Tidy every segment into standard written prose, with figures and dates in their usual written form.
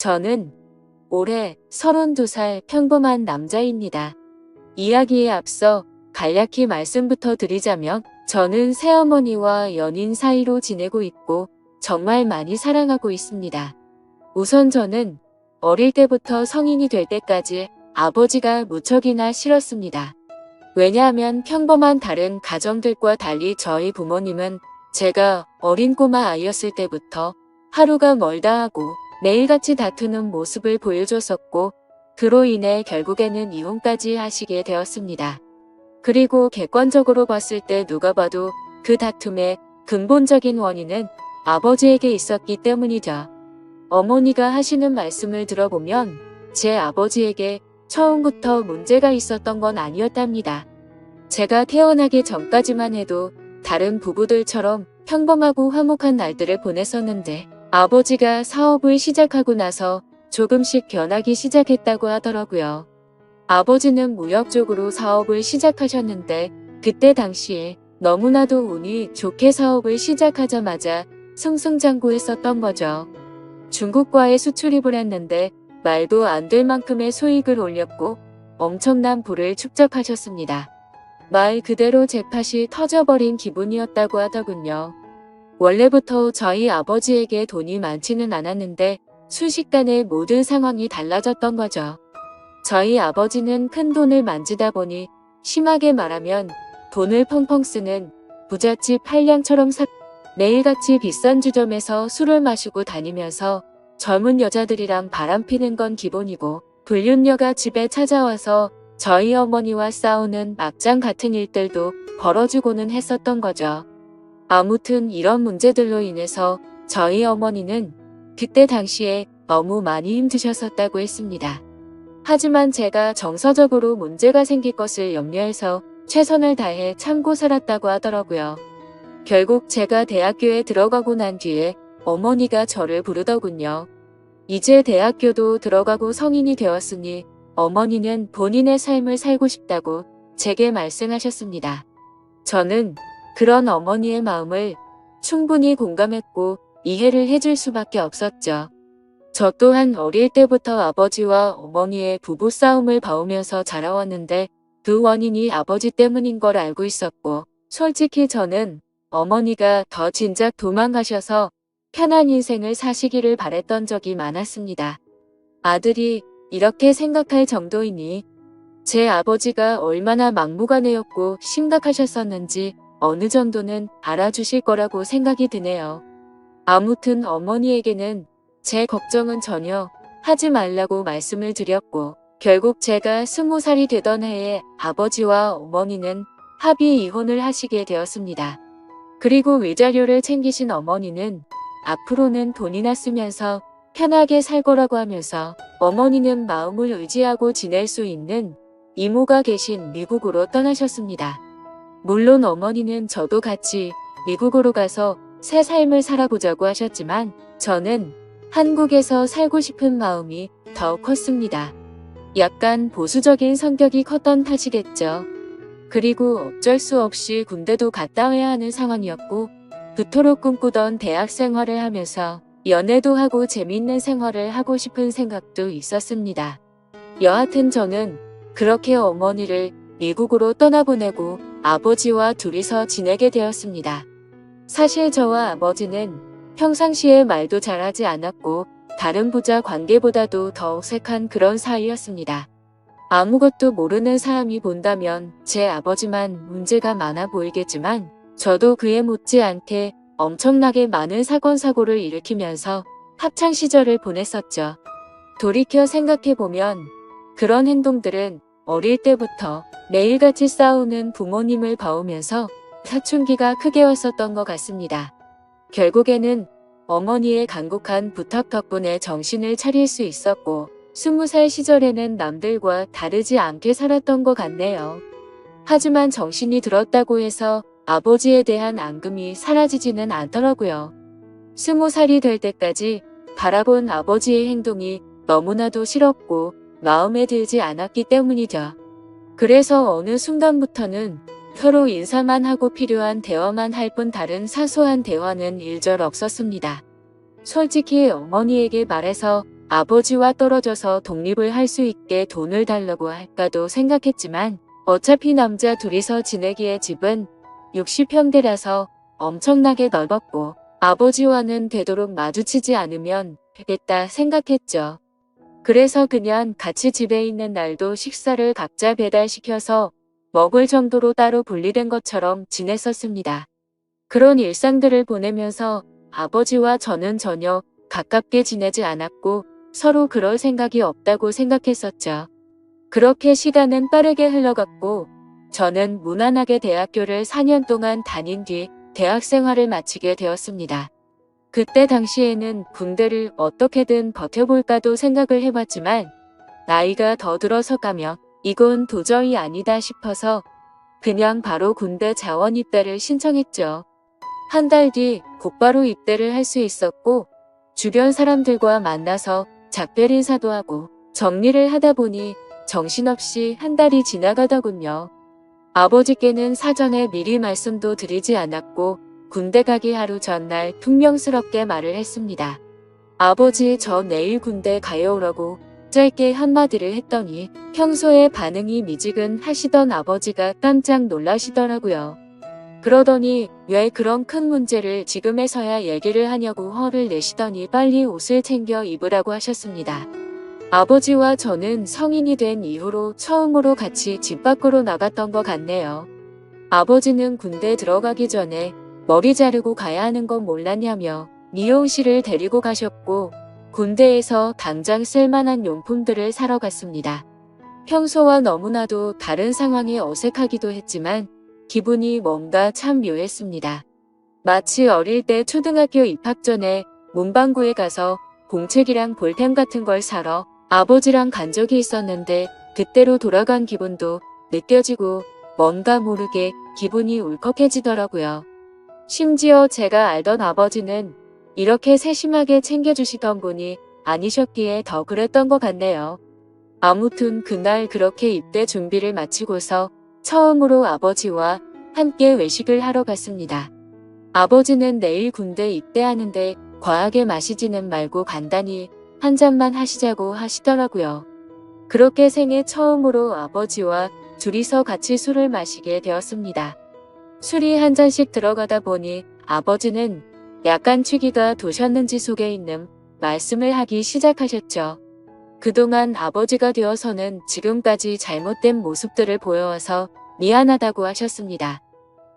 저는 올해 32살 평범한 남자입니다. 이야기에 앞서 간략히 말씀부터 드리자면 저는 새어머니와 연인 사이로 지내고 있고 정말 많이 사랑하고 있습니다. 우선 저는 어릴 때부터 성인이 될 때까지 아버지가 무척이나 싫었습니다. 왜냐하면 평범한 다른 가정들과 달리 저희 부모님은 제가 어린 꼬마 아이였을 때부터 하루가 멀다 하고 매일같이 다투는 모습을 보여줬었고 그로 인해 결국에는 이혼까지 하시게 되었습니다. 그리고 객관적으로 봤을 때 누가 봐도 그 다툼의 근본적인 원인은 아버지에게 있었기 때문이죠. 어머니가 하시는 말씀을 들어보면 제 아버지에게 처음부터 문제가 있었던 건 아니었답니다. 제가 태어나기 전까지만 해도 다른 부부들처럼 평범하고 화목한 날들을 보냈었는데 아버지가 사업을 시작하고 나서 조금씩 변하기 시작했다고 하더라고요. 아버지는 무역 쪽으로 사업을 시작하셨는데 그때 당시에 너무나도 운이 좋게 사업을 시작하자마자 승승장구했었던 거죠. 중국과의 수출입을 했는데 말도 안 될 만큼의 수익을 올렸고 엄청난 부를 축적하셨습니다. 말 그대로 잭팟이 터져버린 기분이었다고 하더군요. 원래부터 저희 아버지에게 돈이 많지는 않았는데 순식간에 모든 상황이 달라졌던 거죠. 저희 아버지는 큰 돈을 만지다 보니 심하게 말하면 돈을 펑펑 쓰는 부잣집 한량처럼 매일같이 비싼 주점에서 술을 마시고 다니면서 젊은 여자들이랑 바람피는 건 기본이고 불륜녀가 집에 찾아와서 저희 어머니와 싸우는 막장 같은 일들도 벌어주고는 했었던 거죠. 아무튼 이런 문제들로 인해서 저희 어머니는 그때 당시에 너무 많이 힘드셨었다고 했습니다. 하지만 제가 정서적으로 문제가 생길 것을 염려해서 최선을 다해 참고 살았다고 하더라고요. 결국 제가 대학교에 들어가고 난 뒤에 어머니가 저를 부르더군요. 이제 대학교도 들어가고 성인이 되었으니 어머니는 본인의 삶을 살고 싶다고 제게 말씀하셨습니다. 저는 그런 어머니의 마음을 충분히 공감했고 이해를 해줄 수밖에 없었죠. 저 또한 어릴 때부터 아버지와 어머니의 부부싸움을 봐오면서 자라왔는데 그 원인이 아버지 때문인 걸 알고 있었고 솔직히 저는 어머니가 더 진작 도망가셔서 편한 인생을 사시기를 바랬던 적이 많았습니다. 아들이 이렇게 생각할 정도이니 제 아버지가 얼마나 막무가내였고 심각하셨었는지 어느 정도는 알아주실 거라고 생각이 드네요. 아무튼 어머니에게는 제 걱정은 전혀 하지 말라고 말씀을 드렸고 결국 제가 20살이 되던 해에 아버지와 어머니는 합의 이혼을 하시게 되었습니다. 그리고 위자료를 챙기신 어머니는 앞으로는 돈이나 쓰면서 편하게 살 거라고 하면서 어머니는 마음을 의지하고 지낼 수 있는 이모가 계신 미국으로 떠나셨습니다. 물론 어머니는 저도 같이 미국으로 가서 새 삶을 살아보자고 하셨지만 저는 한국에서 살고 싶은 마음이 더 컸습니다. 약간 보수적인 성격이 컸던 탓이겠죠. 그리고 어쩔 수 없이 군대도 갔다 와야 하는 상황이었고 그토록 꿈꾸던 대학 생활을 하면서 연애도 하고 재미있는 생활을 하고 싶은 생각도 있었습니다. 여하튼 저는 그렇게 어머니를 미국으로 떠나보내고 아버지와 둘이서 지내게 되었습니다. 사실 저와 아버지는 평상시에 말도 잘하지 않았고 다른 부자 관계보다도 더 어색한 그런 사이였습니다. 아무것도 모르는 사람이 본다면 제 아버지만 문제가 많아 보이겠지만 저도 그에 못지않게 엄청나게 많은 사건 사고를 일으키면서 학창 시절을 보냈었죠. 돌이켜 생각해보면 그런 행동들은 어릴 때부터 매일같이 싸우는 부모님을 봐오면서 사춘기가 크게 왔었던 것 같습니다. 결국에는 어머니의 간곡한 부탁 덕분에 정신을 차릴 수 있었고 20살 시절에는 남들과 다르지 않게 살았던 것 같네요. 하지만 정신이 들었다고 해서 아버지에 대한 앙금이 사라지지는 않더라고요. 20살이 될 때까지 바라본 아버지의 행동이 너무나도 싫었고 마음에 들지 않았기 때문이죠. 그래서 어느 순간부터는 서로 인사만 하고 필요한 대화만 할 뿐 다른 사소한 대화는 일절 없었습니다. 솔직히 어머니에게 말해서 아버지와 떨어져서 독립을 할 수 있게 돈을 달라고 할까도 생각했지만 어차피 남자 둘이서 지내기에 집은 60평대라서 엄청나게 넓었고 아버지와는 되도록 마주치지 않으면 되겠다 생각했죠. 그래서 그냥 같이 집에 있는 날도 식사를 각자 배달시켜서 먹을 정도로 따로 분리된 것처럼 지냈었습니다. 그런 일상들을 보내면서 아버지와 저는 전혀 가깝게 지내지 않았고 서로 그럴 생각이 없다고 생각했었죠. 그렇게 시간은 빠르게 흘러갔고 저는 무난하게 대학교를 4년 동안 다닌 뒤 대학 생활을 마치게 되었습니다. 그때 당시에는 군대를 어떻게든 버텨볼까도 생각을 해봤지만 나이가 더 들어서 가면 이건 도저히 아니다 싶어서 그냥 바로 군대 자원 입대를 신청했죠. 한 달 뒤 곧바로 입대를 할 수 있었고 주변 사람들과 만나서 작별 인사도 하고 정리를 하다 보니 정신없이 한 달이 지나가더군요. 아버지께는 사전에 미리 말씀도 드리지 않았고 군대 가기 하루 전날 퉁명스럽게 말을 했습니다. 아버지 저 내일 군대 가요라고 짧게 한마디를 했더니 평소에 반응이 미지근 하시던 아버지가 깜짝 놀라시더라고요. 그러더니 왜 그런 큰 문제를 지금에서야 얘기를 하냐고 화를 내시더니 빨리 옷을 챙겨 입으라고 하셨습니다. 아버지와 저는 성인이 된 이후로 처음으로 같이 집 밖으로 나갔던 것 같네요. 아버지는 군대 들어가기 전에 머리 자르고 가야 하는 건 몰랐냐며 미용실을 데리고 가셨고 군대에서 당장 쓸만한 용품들을 사러 갔습니다. 평소와 너무나도 다른 상황에 어색하기도 했지만 기분이 뭔가 참 묘했습니다. 마치 어릴 때 초등학교 입학 전에 문방구에 가서 공책이랑 볼펜 같은 걸 사러 아버지랑 간 적이 있었는데 그때로 돌아간 기분도 느껴지고 뭔가 모르게 기분이 울컥해지더라고요. 심지어 제가 알던 아버지는 이렇게 세심하게 챙겨주시던 분이 아니셨기에 더 그랬던 것 같네요. 아무튼 그날 그렇게 입대 준비를 마치고서 처음으로 아버지와 함께 외식을 하러 갔습니다. 아버지는 내일 군대 입대하는데 과하게 마시지는 말고 간단히 한 잔만 하시자고 하시더라고요. 그렇게 생애 처음으로 아버지와 둘이서 같이 술을 마시게 되었습니다. 술이 한 잔씩 들어가다 보니 아버지는 약간 취기가 도셨는지 속에 있는 말씀을 하기 시작하셨죠. 그동안 아버지가 되어서는 지금까지 잘못된 모습들을 보여와서 미안하다고 하셨습니다.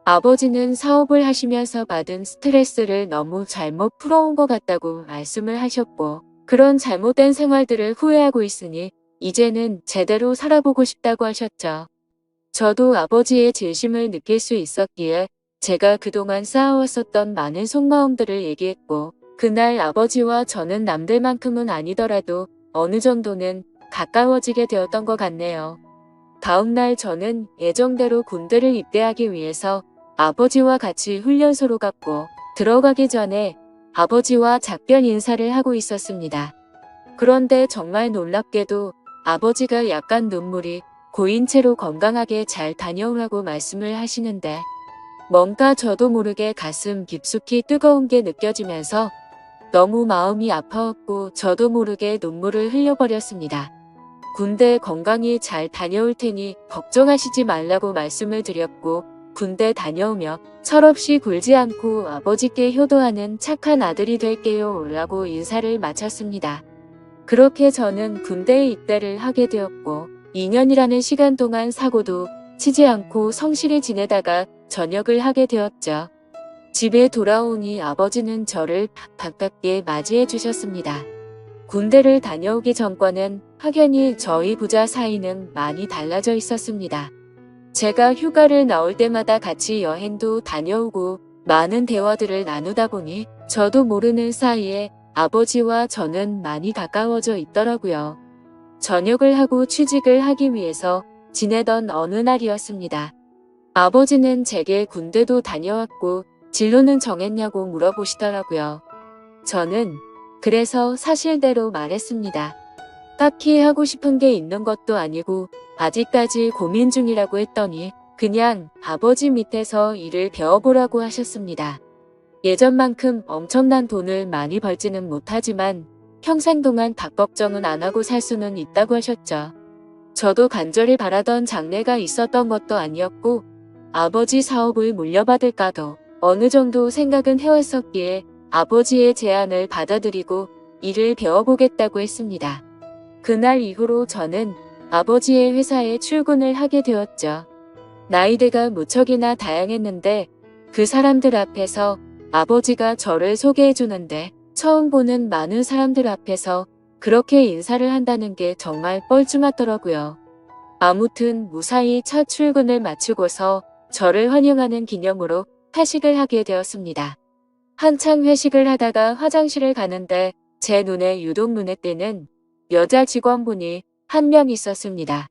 아버지는 사업을 하시면서 받은 스트레스를 너무 잘못 풀어온 것 같다고 말씀을 하셨고 그런 잘못된 생활들을 후회하고 있으니 이제는 제대로 살아보고 싶다고 하셨죠. 저도 아버지의 진심을 느낄 수 있었기에 제가 그동안 쌓아왔었던 많은 속마음들을 얘기했고 그날 아버지와 저는 남들만큼은 아니더라도 어느 정도는 가까워지게 되었던 것 같네요. 다음날 저는 예정대로 군대를 입대하기 위해서 아버지와 같이 훈련소로 갔고 들어가기 전에 아버지와 작별 인사를 하고 있었습니다. 그런데 정말 놀랍게도 아버지가 약간 눈물이 고인 채로 건강하게 잘 다녀오라고 말씀을 하시는데 뭔가 저도 모르게 가슴 깊숙이 뜨거운 게 느껴지면서 너무 마음이 아파왔고 저도 모르게 눈물을 흘려버렸습니다. 군대 건강히 잘 다녀올 테니 걱정하시지 말라고 말씀을 드렸고 군대 다녀오며 철없이 굴지 않고 아버지께 효도하는 착한 아들이 될게요 라고 인사를 마쳤습니다. 그렇게 저는 군대에 입대를 하게 되었고 2년이라는 시간 동안 사고도 치지 않고 성실히 지내다가 전역을 하게 되었죠. 집에 돌아오니 아버지는 저를 반갑게 맞이해 주셨습니다. 군대를 다녀오기 전과는 확연히 저희 부자 사이는 많이 달라져 있었습니다. 제가 휴가를 나올 때마다 같이 여행도 다녀오고 많은 대화들을 나누다 보니 저도 모르는 사이에 아버지와 저는 많이 가까워져 있더라고요. 전역을 하고 취직을 하기 위해서 지내던 어느 날이었습니다. 아버지는 제게 군대도 다녀왔고 진로는 정했냐고 물어보시더라고요. 저는 그래서 사실대로 말했습니다. 딱히 하고 싶은 게 있는 것도 아니고 아직까지 고민 중이라고 했더니 그냥 아버지 밑에서 일을 배워보라고 하셨습니다. 예전만큼 엄청난 돈을 많이 벌지는 못하지만 평생 동안 밥 걱정은 안 하고 살 수는 있다고 하셨죠. 저도 간절히 바라던 장래가 있었던 것도 아니었고 아버지 사업을 물려받을까도 어느 정도 생각은 해왔었기에 아버지의 제안을 받아들이고 일을 배워보겠다고 했습니다. 그날 이후로 저는 아버지의 회사에 출근을 하게 되었죠. 나이대가 무척이나 다양했는데 그 사람들 앞에서 아버지가 저를 소개해주는데 처음 보는 많은 사람들 앞에서 그렇게 인사를 한다는 게 정말 뻘쭘하더라고요. 아무튼 무사히 첫 출근을 마치고서 저를 환영하는 기념으로 회식을 하게 되었습니다. 한창 회식을 하다가 화장실을 가는데 제 눈에 유독 눈에 띄는 여자 직원분이 한 명 있었습니다.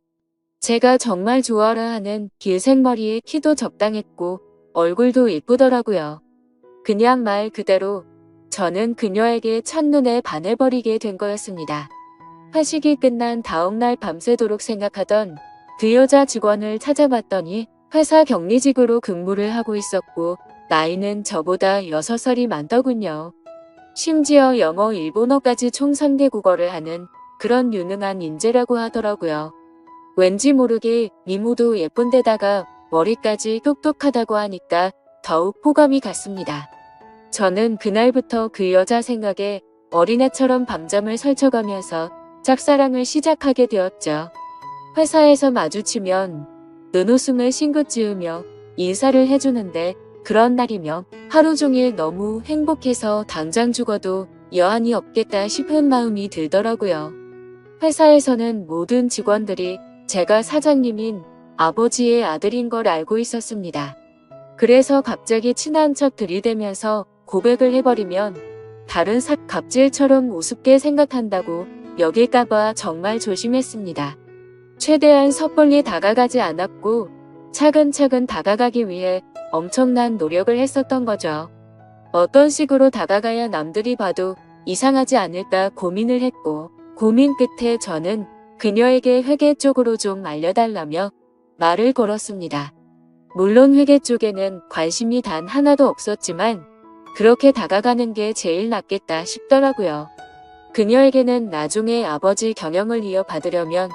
제가 정말 좋아라 하는 길색 머리에 키도 적당했고 얼굴도 예쁘더라고요. 그냥 말 그대로 저는 그녀에게 첫눈에 반해버리게 된 거였습니다. 회식이 끝난 다음날 밤새도록 생각하던 그 여자 직원을 찾아봤더니 회사 격리직으로 근무를 하고 있었고 나이는 저보다 6살이 많더군요. 심지어 영어, 일본어까지 총 3개 국어를 하는 그런 유능한 인재라고 하더라고요. 왠지 모르게 미모도 예쁜데다가 머리까지 똑똑하다고 하니까 더욱 호감이 갔습니다. 저는 그날부터 그 여자 생각에 어린애처럼 밤잠을 설쳐가면서 짝사랑을 시작하게 되었죠. 회사에서 마주치면 눈웃음을 싱긋 지으며 인사를 해주는데 그런 날이면 하루 종일 너무 행복해서 당장 죽어도 여한이 없겠다 싶은 마음이 들더라고요. 회사에서는 모든 직원들이 제가 사장님인 아버지의 아들인 걸 알고 있었습니다. 그래서 갑자기 친한 척 들이대면서 고백을 해버리면 다른 갑질처럼 우습게 생각한다고 여길까봐 정말 조심했습니다. 최대한 섣불리 다가가지 않았고 차근차근 다가가기 위해 엄청난 노력을 했었던 거죠. 어떤 식으로 다가가야 남들이 봐도 이상하지 않을까 고민을 했고 고민 끝에 저는 그녀에게 회계 쪽으로 좀 알려달라며 말을 걸었습니다. 물론 회계 쪽에는 관심이 단 하나도 없었지만 그렇게 다가가는 게 제일 낫겠다 싶더라고요. 그녀에게는 나중에 아버지 경영을 이어받으려면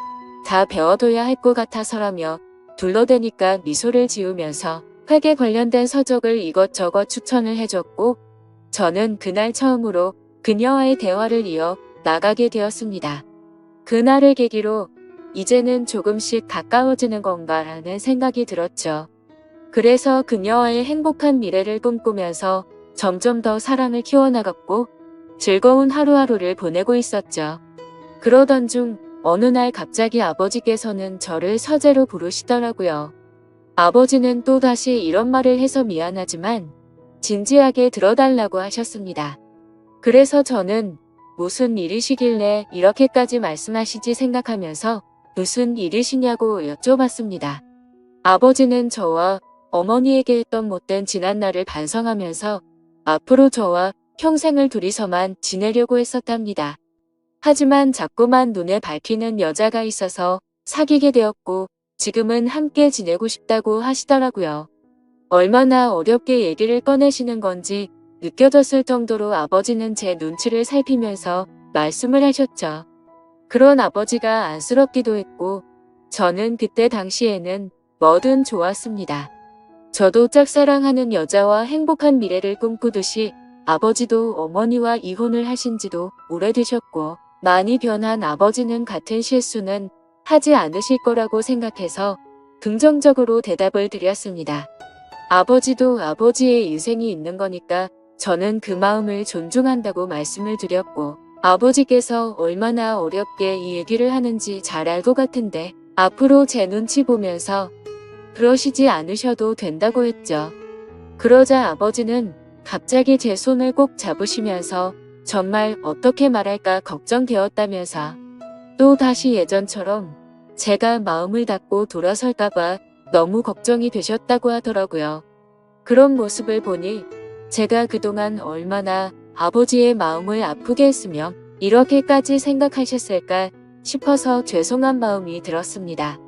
다 배워둬야 할 것 같아서라며 둘러대니까 미소를 지으면서 회계 관련된 서적을 이것저것 추천을 해줬고 저는 그날 처음으로 그녀와의 대화를 이어 나가게 되었습니다. 그날을 계기로 이제는 조금씩 가까워지는 건가라는 생각이 들었죠. 그래서 그녀와의 행복한 미래를 꿈꾸면서 점점 더 사랑을 키워나갔고 즐거운 하루하루를 보내고 있었죠. 그러던 중 어느 날 갑자기 아버지께서는 저를 서재로 부르시더라고요. 아버지는 또다시 이런 말을 해서 미안하지만 진지하게 들어달라고 하셨습니다. 그래서 저는 무슨 일이시길래 이렇게까지 말씀하시지 생각하면서 무슨 일이시냐고 여쭤봤습니다. 아버지는 저와 어머니에게 했던 못된 지난날을 반성하면서 앞으로 저와 평생을 둘이서만 지내려고 했었답니다. 하지만 자꾸만 눈에 밟히는 여자가 있어서 사귀게 되었고 지금은 함께 지내고 싶다고 하시더라고요. 얼마나 어렵게 얘기를 꺼내시는 건지 느껴졌을 정도로 아버지는 제 눈치를 살피면서 말씀을 하셨죠. 그런 아버지가 안쓰럽기도 했고 저는 그때 당시에는 뭐든 좋았습니다. 저도 짝사랑하는 여자와 행복한 미래를 꿈꾸듯이 아버지도 어머니와 이혼을 하신 지도 오래되셨고 많이 변한 아버지는 같은 실수는 하지 않으실 거라고 생각해서 긍정적으로 대답을 드렸습니다. 아버지도 아버지의 인생이 있는 거니까 저는 그 마음을 존중한다고 말씀을 드렸고 아버지께서 얼마나 어렵게 이 얘기를 하는지 잘 알 것 같은데 앞으로 제 눈치 보면서 그러시지 않으셔도 된다고 했죠. 그러자 아버지는 갑자기 제 손을 꼭 잡으시면서 정말 어떻게 말할까 걱정되었다면서 또 다시 예전처럼 제가 마음을 닫고 돌아설까봐 너무 걱정이 되셨다고 하더라고요. 그런 모습을 보니 제가 그동안 얼마나 아버지의 마음을 아프게 했으며 이렇게까지 생각하셨을까 싶어서 죄송한 마음이 들었습니다.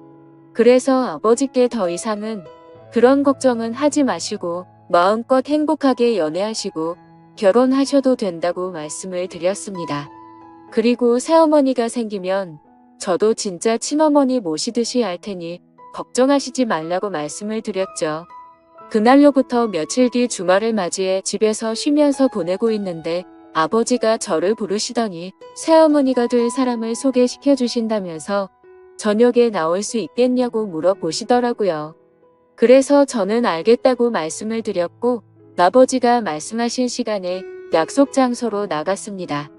그래서 아버지께 더 이상은 그런 걱정은 하지 마시고 마음껏 행복하게 연애하시고 결혼하셔도 된다고 말씀을 드렸습니다. 그리고 새어머니가 생기면 저도 진짜 친어머니 모시듯이 할 테니 걱정하시지 말라고 말씀을 드렸죠. 그날로부터 며칠 뒤 주말을 맞이해 집에서 쉬면서 보내고 있는데 아버지가 저를 부르시더니 새어머니가 될 사람을 소개시켜 주신다면서 저녁에 나올 수 있겠냐고 물어보시더라고요. 그래서 저는 알겠다고 말씀을 드렸고 아버지가 말씀하신 시간에 약속 장소로 나갔습니다.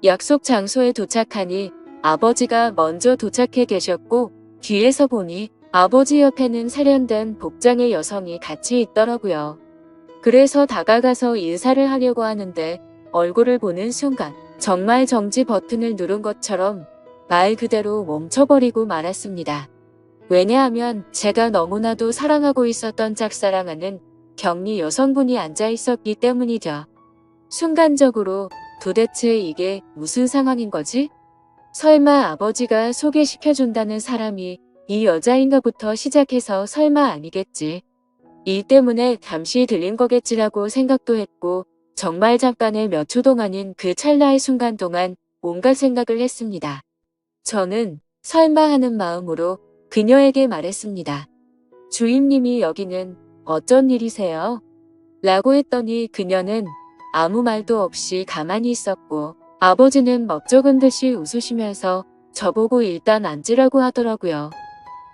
약속 장소에 도착하니 아버지가 먼저 도착해 계셨고 뒤에서 보니 아버지 옆에는 세련된 복장의 여성이 같이 있더라고요. 그래서 다가가서 인사를 하려고 하는데 얼굴을 보는 순간 정말 정지 버튼을 누른 것처럼 말 그대로 멈춰버리고 말았습니다. 왜냐하면 제가 너무나도 사랑하고 있었던 짝사랑하는 격리 여성분이 앉아 있었기 때문이죠. 순간적으로 도대체 이게 무슨 상황인 거지? 설마 아버지가 소개시켜준다는 사람이 이 여자인가부터 시작해서 설마 아니겠지. 일 때문에 잠시 들린 거겠지라고 생각도 했고 정말 잠깐의 몇 초 동안인 그 찰나의 순간 동안 온갖 생각을 했습니다. 저는 설마 하는 마음으로 그녀에게 말했습니다. 주임님이 여기는 어쩐 일이세요? 라고 했더니 그녀는 아무 말도 없이 가만히 있었고 아버지는 멋쩍은 듯이 웃으시면서 저보고 일단 앉으라고 하더라고요.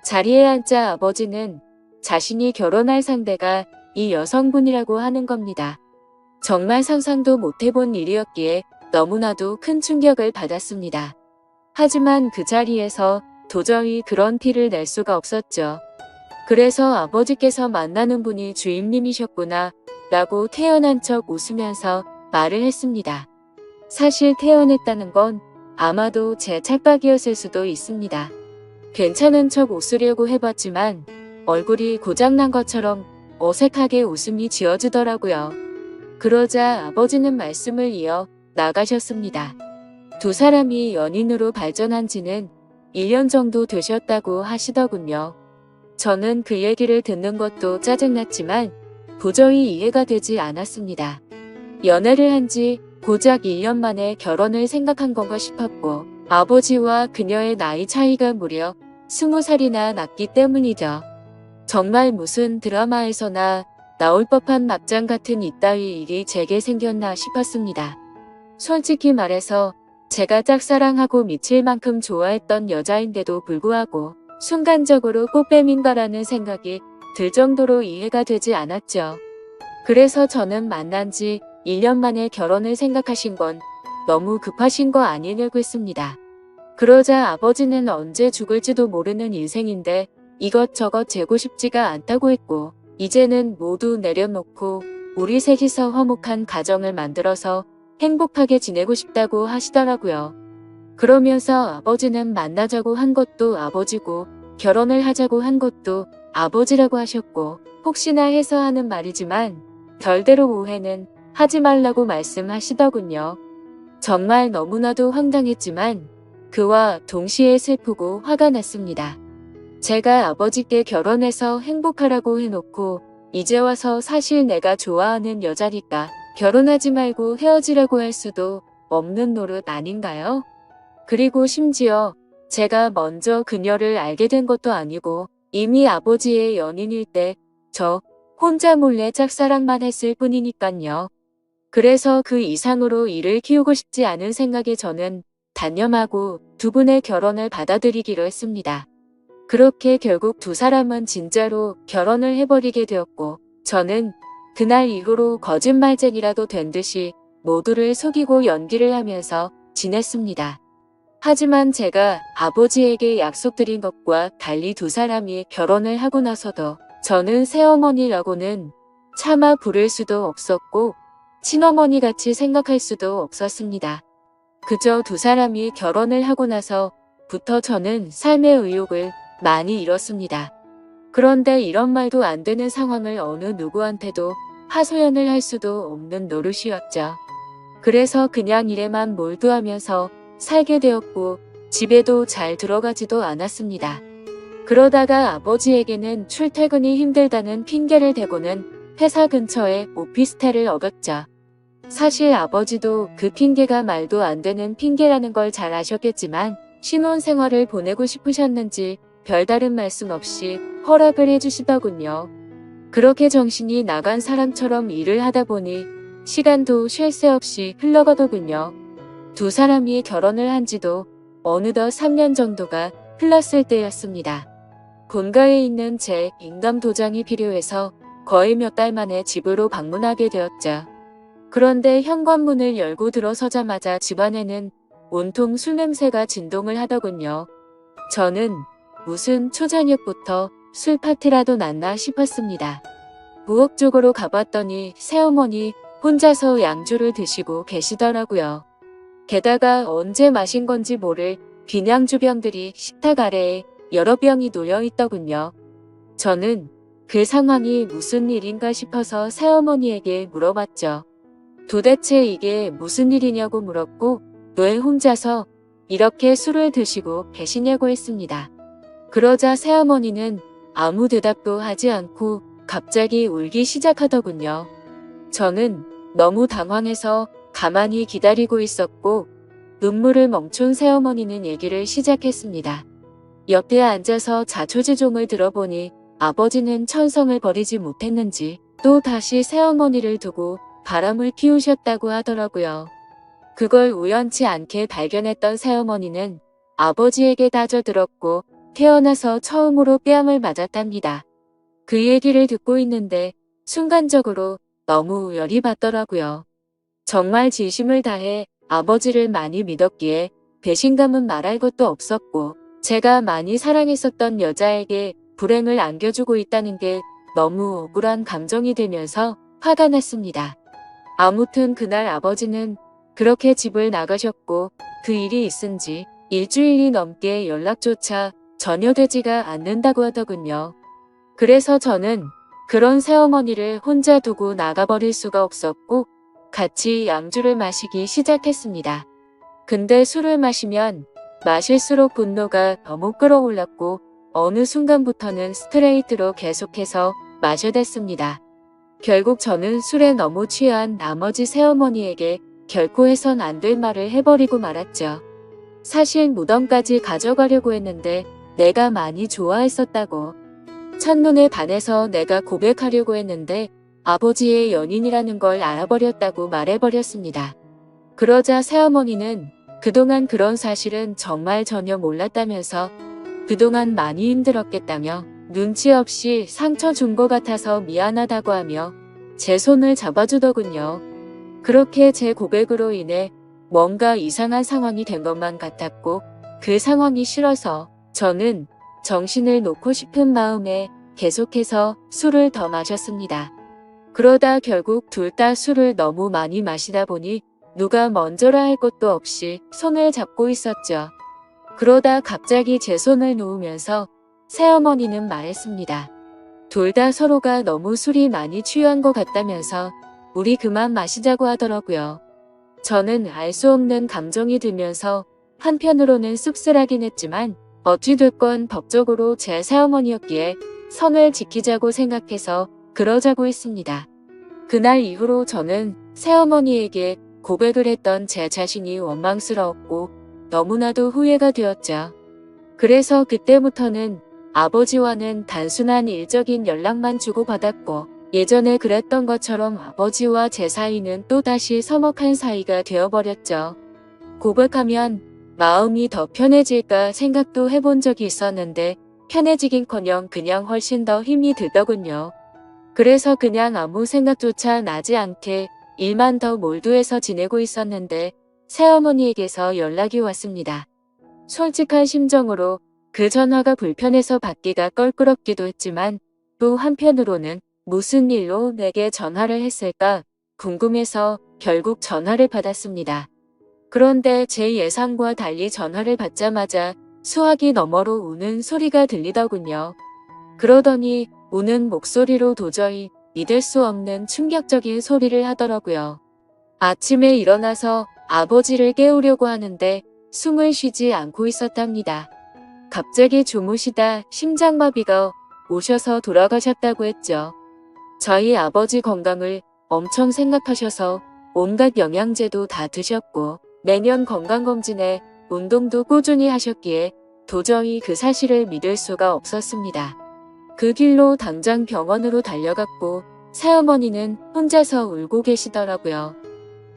자리에 앉자 아버지는 자신이 결혼할 상대가 이 여성분이라고 하는 겁니다. 정말 상상도 못해본 일이었기에 너무나도 큰 충격을 받았습니다. 하지만 그 자리에서 도저히 그런 티를 낼 수가 없었죠. 그래서 아버지께서 만나는 분이 주임님이셨구나 라고 태연한 척 웃으면서 말을 했습니다. 사실 태연했다는 건 아마도 제 착각이었을 수도 있습니다. 괜찮은 척 웃으려고 해봤지만 얼굴이 고장난 것처럼 어색하게 웃음이 지어지더라고요. 그러자 아버지는 말씀을 이어 나가셨습니다. 두 사람이 연인으로 발전한 지는 1년 정도 되셨다고 하시더군요. 저는 그 얘기를 듣는 것도 짜증났지만 도저히 이해가 되지 않았습니다. 연애를 한 지 고작 1년 만에 결혼을 생각한 건가 싶었고 아버지와 그녀의 나이 차이가 무려 20살이나 났기 때문이죠. 정말 무슨 드라마에서나 나올 법한 막장 같은 이따위 일이 제게 생겼나 싶었습니다. 솔직히 말해서 제가 짝사랑하고 미칠 만큼 좋아했던 여자인데도 불구하고 순간적으로 꽃뱀인가라는 생각이 들 정도로 이해가 되지 않았죠. 그래서 저는 만난 지 1년 만에 결혼을 생각하신 건 너무 급하신 거 아니냐고 했습니다. 그러자 아버지는 언제 죽을지도 모르는 인생인데 이것저것 재고 싶지가 않다고 했고 이제는 모두 내려놓고 우리 셋이서 화목한 가정을 만들어서 행복하게 지내고 싶다고 하시더라고요. 그러면서 아버지는 만나자고 한 것도 아버지고 결혼을 하자고 한 것도 아버지라고 하셨고 혹시나 해서 하는 말이지만 별대로 오해는 하지 말라고 말씀하시더군요. 정말 너무나도 황당했지만 그와 동시에 슬프고 화가 났습니다. 제가 아버지께 결혼해서 행복하라고 해놓고 이제 와서 사실 내가 좋아하는 여자니까 결혼하지 말고 헤어지라고 할 수도 없는 노릇 아닌가요? 그리고 심지어 제가 먼저 그녀를 알게 된 것도 아니고 이미 아버지의 연인일 때 저 혼자 몰래 짝사랑만 했을 뿐이니깐요. 그래서 그 이상으로 이를 키우고 싶지 않은 생각에 저는 단념하고 두 분의 결혼을 받아들이기로 했습니다. 그렇게 결국 두 사람은 진짜로 결혼을 해버리게 되었고 저는 그날 이후로 거짓말쟁이라도 된 듯이 모두를 속이고 연기를 하면서 지냈습니다. 하지만 제가 아버지에게 약속드린 것과 달리 두 사람이 결혼을 하고 나서도 저는 새어머니라고는 차마 부를 수도 없었고 친어머니같이 생각할 수도 없었습니다. 그저 두 사람이 결혼을 하고 나서부터 저는 삶의 의욕을 많이 잃었습니다. 그런데 이런 말도 안 되는 상황을 어느 누구한테도 하소연을 할 수도 없는 노릇이었죠. 그래서 그냥 일에만 몰두하면서 살게 되었고 집에도 잘 들어가지도 않았습니다. 그러다가 아버지에게는 출퇴근이 힘들다는 핑계를 대고는 회사 근처에 오피스텔을 얻었죠. 사실 아버지도 그 핑계가 말도 안 되는 핑계라는 걸 잘 아셨겠지만 신혼생활을 보내고 싶으셨는지 별다른 말씀 없이 허락을 해주시더군요. 그렇게 정신이 나간 사람처럼 일을 하다 보니 시간도 쉴 새 없이 흘러가더군요. 두 사람이 결혼을 한 지도 어느덧 3년 정도가 흘렀을 때였습니다. 본가에 있는 제 인감 도장이 필요해서 거의 몇 달 만에 집으로 방문하게 되었죠. 그런데 현관문을 열고 들어서자마자 집안에는 온통 술 냄새가 진동을 하더군요. 저는 무슨 초저녁부터 술 파티라도 났나 싶었습니다. 부엌 쪽으로 가봤더니 새어머니 혼자서 양주를 드시고 계시더라고요. 게다가 언제 마신 건지 모를 빈양주병들이 식탁 아래에 여러 병이 놓여 있더군요. 저는 그 상황이 무슨 일인가 싶어서 새어머니에게 물어봤죠. 도대체 이게 무슨 일이냐고 물었고 왜 혼자서 이렇게 술을 드시고 계시냐고 했습니다. 그러자 새어머니는 아무 대답도 하지 않고 갑자기 울기 시작하더군요. 저는 너무 당황해서 가만히 기다리고 있었고 눈물을 멈춘 새어머니는 얘기를 시작했습니다. 옆에 앉아서 자초지종을 들어보니 아버지는 천성을 버리지 못했는지 또 다시 새어머니를 두고 바람을 피우셨다고 하더라고요. 그걸 우연치 않게 발견했던 새어머니는 아버지에게 다져들었고 태어나서 처음으로 뺨을 맞았답니다. 그 얘기를 듣고 있는데 순간적으로 너무 열이 받더라고요. 정말 진심을 다해 아버지를 많이 믿었기에 배신감은 말할 것도 없었고 제가 많이 사랑했었던 여자에게 불행을 안겨주고 있다는 게 너무 억울한 감정이 들면서 화가 났습니다. 아무튼 그날 아버지는 그렇게 집을 나가셨고 그 일이 있은 지 일주일이 넘게 연락조차 전혀 되지가 않는다고 하더군요. 그래서 저는 그런 새어머니를 혼자 두고 나가버릴 수가 없었고 같이 양주를 마시기 시작했습니다. 근데 술을 마시면 마실수록 분노가 너무 끌어올랐고 어느 순간부터는 스트레이트로 계속해서 마셔댔습니다. 결국 저는 술에 너무 취한 나머지 새어머니에게 결코 해선 안 될 말을 해버리고 말았죠. 사실 무덤까지 가져가려고 했는데 내가 많이 좋아했었다고. 첫눈에 반해서 내가 고백하려고 했는데 아버지의 연인이라는 걸 알아버렸다고 말해버렸습니다. 그러자 새어머니는 그동안 그런 사실은 정말 전혀 몰랐다면서 그동안 많이 힘들었겠다며 눈치 없이 상처 준 것 같아서 미안하다고 하며 제 손을 잡아주더군요. 그렇게 제 고백으로 인해 뭔가 이상한 상황이 된 것만 같았고 그 상황이 싫어서 저는 정신을 놓고 싶은 마음에 계속해서 술을 더 마셨습니다. 그러다 결국 둘 다 술을 너무 많이 마시다 보니 누가 먼저라 할 것도 없이 손을 잡고 있었죠. 그러다 갑자기 제 손을 놓으면서 새어머니는 말했습니다. 둘 다 서로가 너무 술이 많이 취한 것 같다면서 우리 그만 마시자고 하더라고요. 저는 알 수 없는 감정이 들면서 한편으로는 씁쓸하긴 했지만 어찌됐건 법적으로 제 새어머니였기에 선을 지키자고 생각해서 그러자고 했습니다. 그날 이후로 저는 새어머니에게 고백을 했던 제 자신이 원망스러웠고 너무나도 후회가 되었죠. 그래서 그때부터는 아버지와는 단순한 일적인 연락만 주고받았고 예전에 그랬던 것처럼 아버지와 제 사이는 또다시 서먹한 사이가 되어버렸죠. 고백하면 마음이 더 편해질까 생각도 해본 적이 있었는데 편해지긴커녕 그냥 훨씬 더 힘이 들더군요. 그래서 그냥 아무 생각조차 나지 않게 일만 더 몰두해서 지내고 있었는데 새어머니에게서 연락이 왔습니다. 솔직한 심정으로 그 전화가 불편해서 받기가 껄끄럽기도 했지만 또 한편으로는 무슨 일로 내게 전화를 했을까 궁금해서 결국 전화를 받았습니다. 그런데 제 예상과 달리 전화를 받자마자 수화기 너머로 우는 소리가 들리더군요. 그러더니 우는 목소리로 도저히 믿을 수 없는 충격적인 소리를 하더라고요. 아침에 일어나서 아버지를 깨우려고 하는데 숨을 쉬지 않고 있었답니다. 갑자기 주무시다 심장마비가 오셔서 돌아가셨다고 했죠. 저희 아버지 건강을 엄청 생각하셔서 온갖 영양제도 다 드셨고 매년 건강검진에 운동도 꾸준히 하셨기에 도저히 그 사실을 믿을 수가 없었습니다. 그 길로 당장 병원으로 달려갔고 새어머니는 혼자서 울고 계시더라고요.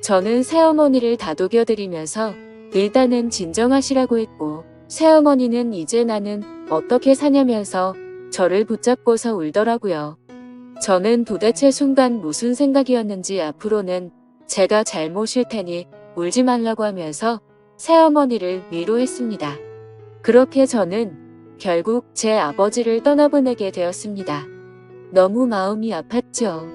저는 새어머니를 다독여드리면서 일단은 진정하시라고 했고 새어머니는 이제 나는 어떻게 사냐면서 저를 붙잡고서 울더라고요. 저는 도대체 순간 무슨 생각이었는지 앞으로는 제가 잘못일 테니 울지 말라고 하면서 새어머니를 위로했습니다. 그렇게 저는 결국 제 아버지를 떠나보내게 되었습니다. 너무 마음이 아팠죠.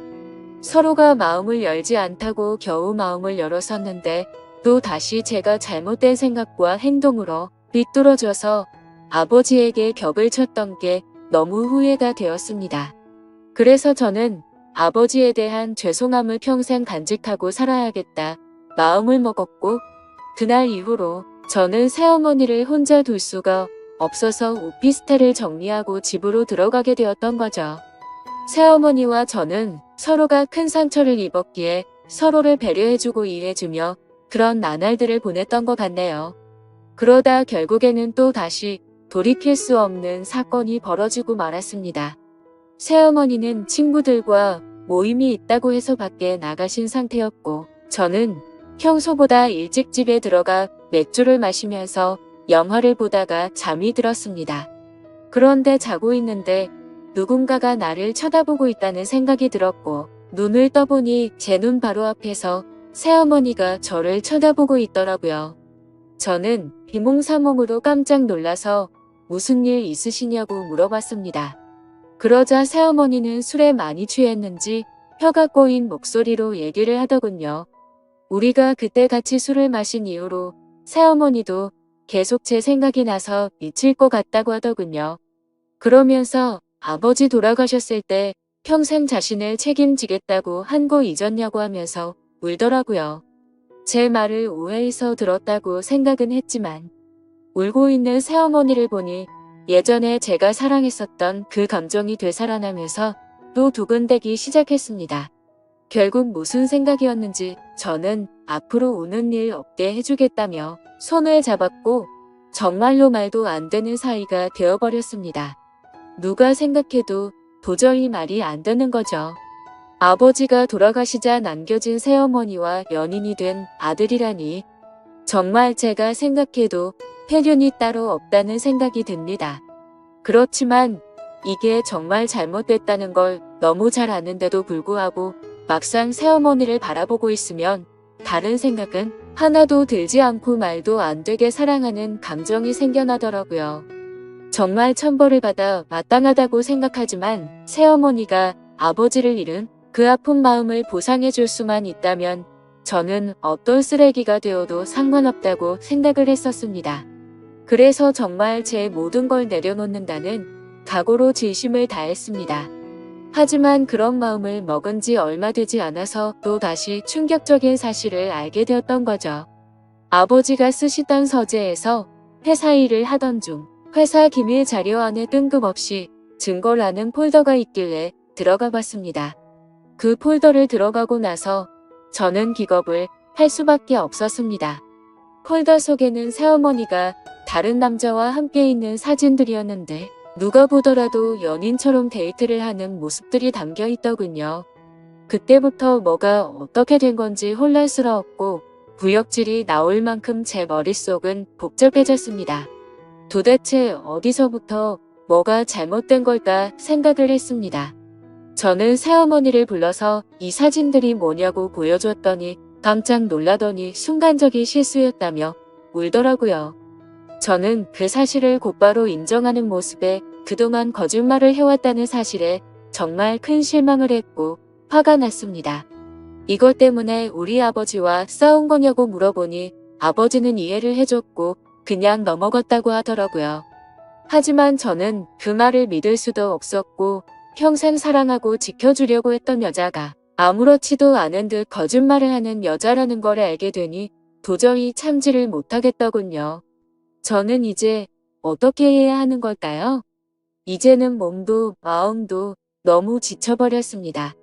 서로가 마음을 열지 않다고 겨우 마음을 열었었는데 또 다시 제가 잘못된 생각과 행동으로 비뚤어져서 아버지에게 격을 쳤던 게 너무 후회가 되었습니다. 그래서 저는 아버지에 대한 죄송함을 평생 간직하고 살아야겠다 마음을 먹었고 그날 이후로 저는 새어머니를 혼자 둘 수가 없어서 오피스텔을 정리하고 집으로 들어가게 되었던 거죠. 새어머니와 저는 서로가 큰 상처를 입었기에 서로를 배려해주고 이해해주며 그런 나날들을 보냈던 것 같네요. 그러다 결국에는 또 다시 돌이킬 수 없는 사건이 벌어지고 말았습니다. 새어머니는 친구들과 모임이 있다고 해서 밖에 나가신 상태였고 저는 평소보다 일찍 집에 들어가 맥주를 마시면서 영화를 보다가 잠이 들었습니다. 그런데 자고 있는데 누군가가 나를 쳐다보고 있다는 생각이 들었고 눈을 떠보니 제 눈 바로 앞에서 새어머니가 저를 쳐다보고 있더라고요. 저는 비몽사몽으로 깜짝 놀라서 무슨 일 있으시냐고 물어봤습니다. 그러자 새어머니는 술에 많이 취했는지 혀가 꼬인 목소리로 얘기를 하더군요. 우리가 그때 같이 술을 마신 이후로 새어머니도 계속 제 생각이 나서 미칠 것 같다고 하더군요. 그러면서 아버지 돌아가셨을 때 평생 자신을 책임지겠다고 한 거 잊었냐고 하면서 울더라고요. 제 말을 오해해서 들었다고 생각은 했지만 울고 있는 새어머니를 보니 예전에 제가 사랑했었던 그 감정이 되살아나면서 또 두근대기 시작했습니다. 결국 무슨 생각이었는지 저는 앞으로 우는 일 없게 해주겠다며 손을 잡았고 정말로 말도 안 되는 사이가 되어버렸습니다. 누가 생각해도 도저히 말이 안 되는 거죠. 아버지가 돌아가시자 남겨진 새어머니와 연인이 된 아들이라니 정말 제가 생각해도 폐륜이 따로 없다는 생각이 듭니다. 그렇지만 이게 정말 잘못됐다는 걸 너무 잘 아는데도 불구하고 막상 새어머니를 바라보고 있으면 다른 생각은 하나도 들지 않고 말도 안 되게 사랑하는 감정이 생겨나더라고요. 정말 천벌을 받아 마땅하다고 생각하지만 새어머니가 아버지를 잃은 그 아픈 마음을 보상해 줄 수만 있다면 저는 어떤 쓰레기가 되어도 상관없다고 생각을 했었습니다. 그래서 정말 제 모든 걸 내려놓는다는 각오로 진심을 다했습니다. 하지만 그런 마음을 먹은 지 얼마 되지 않아서 또 다시 충격적인 사실을 알게 되었던 거죠. 아버지가 쓰시던 서재에서 회사 일을 하던 중 회사 기밀 자료 안에 뜬금없이 증거라는 폴더가 있길래 들어가 봤습니다. 그 폴더를 들어가고 나서 저는 기겁을 할 수밖에 없었습니다. 폴더 속에는 새어머니가 다른 남자와 함께 있는 사진들이었는데 누가 보더라도 연인처럼 데이트를 하는 모습들이 담겨 있더군요. 그때부터 뭐가 어떻게 된 건지 혼란스러웠고 구역질이 나올 만큼 제 머릿속은 복잡해졌습니다. 도대체 어디서부터 뭐가 잘못된 걸까 생각을 했습니다. 저는 새어머니를 불러서 이 사진들이 뭐냐고 보여줬더니 깜짝 놀라더니 순간적인 실수였다며 울더라고요. 저는 그 사실을 곧바로 인정하는 모습에 그동안 거짓말을 해왔다는 사실에 정말 큰 실망을 했고 화가 났습니다. 이것 때문에 우리 아버지와 싸운 거냐고 물어보니 아버지는 이해를 해줬고 그냥 넘어갔다고 하더라고요. 하지만 저는 그 말을 믿을 수도 없었고 평생 사랑하고 지켜주려고 했던 여자가 아무렇지도 않은 듯 거짓말을 하는 여자라는 걸 알게 되니 도저히 참지를 못하겠더군요. 저는 이제 어떻게 해야 하는 걸까요? 이제는 몸도 마음도 너무 지쳐버렸습니다.